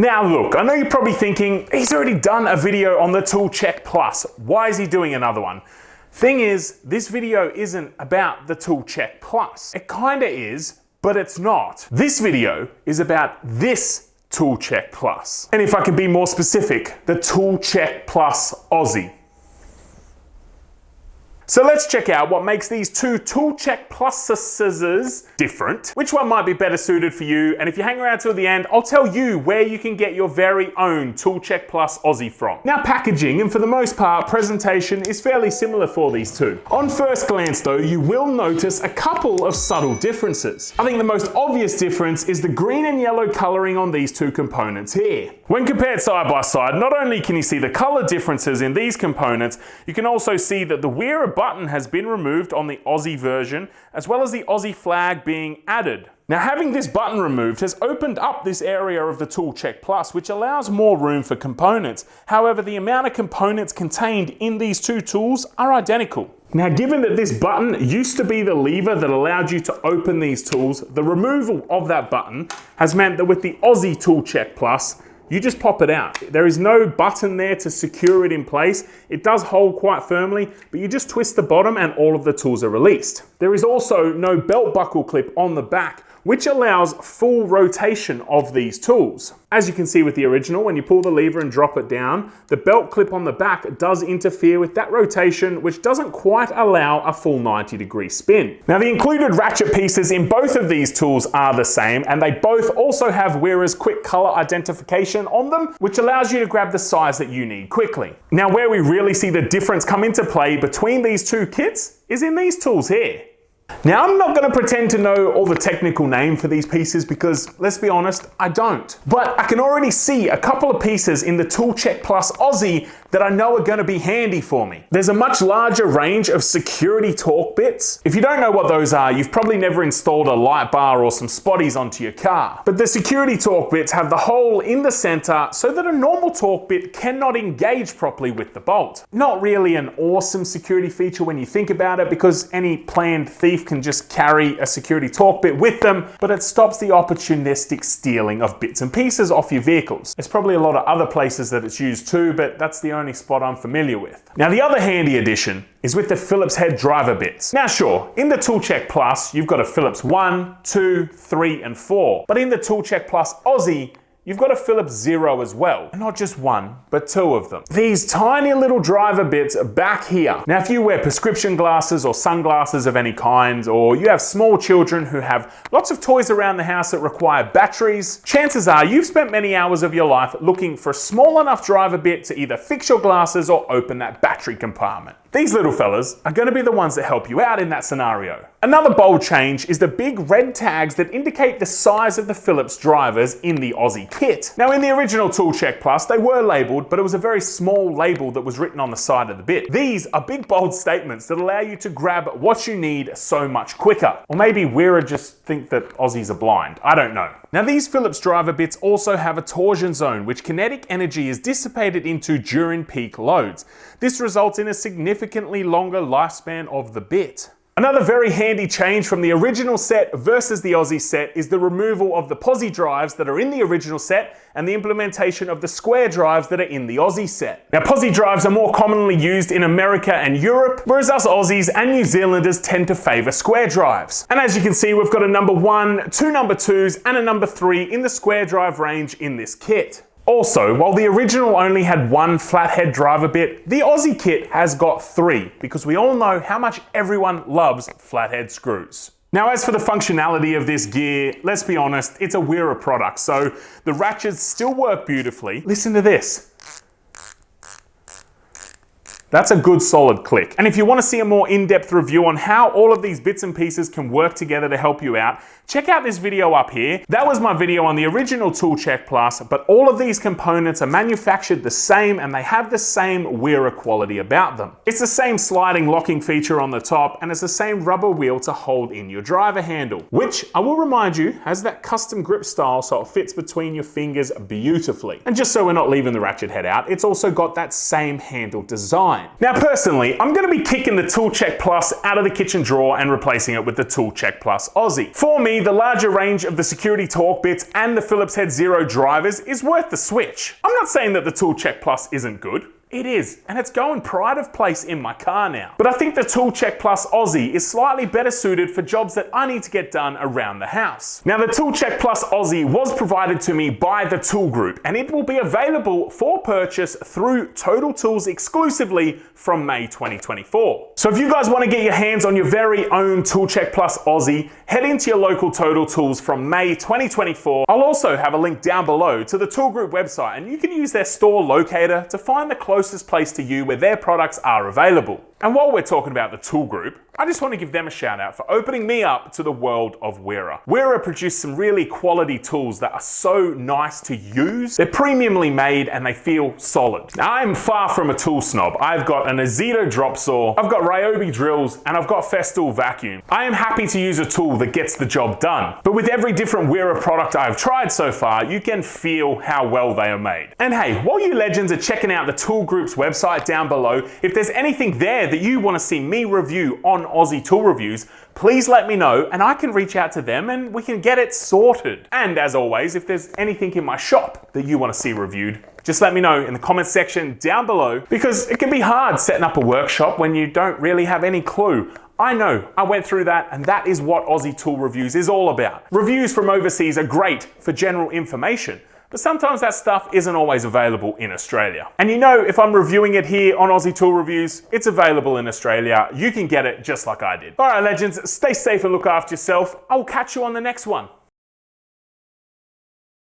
Now look, I know you're probably thinking, he's already done a video on the Tool Check Plus. Why is he doing another one? Thing is, this video isn't about the Tool Check Plus. It kinda is, but it's not. This video is about this Tool Check Plus. And if I can be more specific, the Tool Check Plus Aussie. So let's check out what makes these two Tool Check Pluses different, which one might be better suited for you, and if you hang around till the end, I'll tell you where you can get your very own Tool Check Plus Aussie from. Now packaging, and for the most part, presentation is fairly similar for these two. On first glance though, you will notice a couple of subtle differences. I think the most obvious difference is the green and yellow coloring on these two components here. When compared side by side, not only can you see the color differences in these components, you can also see that the wearer button has been removed on the Aussie version, as well as the Aussie flag being added. Now having this button removed has opened up this area of the Tool Check Plus, which allows more room for components. However, the amount of components contained in these two tools are identical. Now given that this button used to be the lever that allowed you to open these tools, the removal of that button has meant that with the Aussie Tool Check Plus, you just pop it out. There is no button there to secure it in place. It does hold quite firmly, but you just twist the bottom and all of the tools are released. There is also no belt buckle clip on the back, which allows full rotation of these tools. As you can see with the original, when you pull the lever and drop it down, the belt clip on the back does interfere with that rotation, which doesn't quite allow a full 90-degree spin. Now the included ratchet pieces in both of these tools are the same, and they both also have wearer's quick color identification on them, which allows you to grab the size that you need quickly. Now where we really see the difference come into play between these two kits is in these tools here. Now I'm not going to pretend to know all the technical name for these pieces because, let's be honest, I don't. But I can already see a couple of pieces in the Tool Check Plus Aussie that I know are going to be handy for me. There's a much larger range of security torque bits. If you don't know what those are, you've probably never installed a light bar or some spotties onto your car. But the security torque bits have the hole in the center so that a normal torque bit cannot engage properly with the bolt. Not really an awesome security feature when you think about it, because any planned thief can just carry a security torque bit with them, but it stops the opportunistic stealing of bits and pieces off your vehicles. There's probably a lot of other places that it's used too, but that's the only spot I'm familiar with. Now the other handy addition is with the Phillips head driver bits. Now sure, in the Tool Check Plus, you've got a Phillips 1, 2, 3, and 4, but in the Tool Check Plus Aussie, you've got a Phillips 0 as well. And not just one, but two of them. These tiny little driver bits are back here. Now, if you wear prescription glasses or sunglasses of any kind, or you have small children who have lots of toys around the house that require batteries, chances are you've spent many hours of your life looking for a small enough driver bit to either fix your glasses or open that battery compartment. These little fellas are going to be the ones that help you out in that scenario. Another bold change is the big red tags that indicate the size of the Phillips drivers in the Aussie kit. Now in the original Tool Check Plus, they were labelled, but it was a very small label that was written on the side of the bit. These are big bold statements that allow you to grab what you need so much quicker. Or maybe wearer just think that Aussies are blind. I don't know. Now these Phillips driver bits also have a torsion zone, which kinetic energy is dissipated into during peak loads. This results in a significantly longer lifespan of the bit. Another very handy change from the original set versus the Aussie set is the removal of the posi drives that are in the original set and the implementation of the square drives that are in the Aussie set. Now posi drives are more commonly used in America and Europe, whereas us Aussies and New Zealanders tend to favour square drives. And as you can see, we've got a number 1, 2 number 2s and a number 3 in the square drive range in this kit. Also, while the original only had one flathead driver bit, the Aussie kit has got 3, because we all know how much everyone loves flathead screws. Now as for the functionality of this gear, let's be honest, it's a wearer product, so the ratchets still work beautifully. Listen to this. That's a good solid click. And if you want to see a more in-depth review on how all of these bits and pieces can work together to help you out, check out this video up here. That was my video on the original Tool Check Plus, but all of these components are manufactured the same and they have the same wearer quality about them. It's the same sliding locking feature on the top, and it's the same rubber wheel to hold in your driver handle, which I will remind you has that custom grip style so it fits between your fingers beautifully. And just so we're not leaving the ratchet head out, it's also got that same handle design. online. Now personally, I'm going to be kicking the Tool Check Plus out of the kitchen drawer and replacing it with the Tool Check Plus Aussie. For me, the larger range of the security torque bits and the Phillips Head Zero drivers is worth the switch. I'm not saying that the Tool Check Plus isn't good. It is, and it's going pride of place in my car now. But I think the Tool Check Plus Aussie is slightly better suited for jobs that I need to get done around the house. Now, the Tool Check Plus Aussie was provided to me by the Tool Group, and it will be available for purchase through Total Tools exclusively from May 2024. So if you guys want to get your hands on your very own Tool Check Plus Aussie, head into your local Total Tools from May 2024. I'll also have a link down below to the Tool Group website, and you can use their store locator to find the closest place to you where their products are available. And while we're talking about the Tool Group, I just want to give them a shout out for opening me up to the world of Wera. Wera produce some really quality tools that are so nice to use. They're premiumly made and they feel solid. Now, I'm far from a tool snob. I've got an Azito drop saw, I've got Ryobi drills, and I've got Festool vacuum. I am happy to use a tool that gets the job done. But with every different Wera product I've tried so far, you can feel how well they are made. And hey, while you legends are checking out the Tool Group's website down below, if there's anything there that you want to see me review on Aussie Tool Reviews, please let me know and I can reach out to them and we can get it sorted. And as always, if there's anything in my shop that you want to see reviewed, just let me know in the comments section down below, because it can be hard setting up a workshop when you don't really have any clue. I know, I went through that, and that is what Aussie Tool Reviews is all about. Reviews from overseas are great for general information, but sometimes that stuff isn't always available in Australia. And you know, if I'm reviewing it here on Aussie Tool Reviews, it's available in Australia. You can get it just like I did. All right, legends, stay safe and look after yourself. I'll catch you on the next one.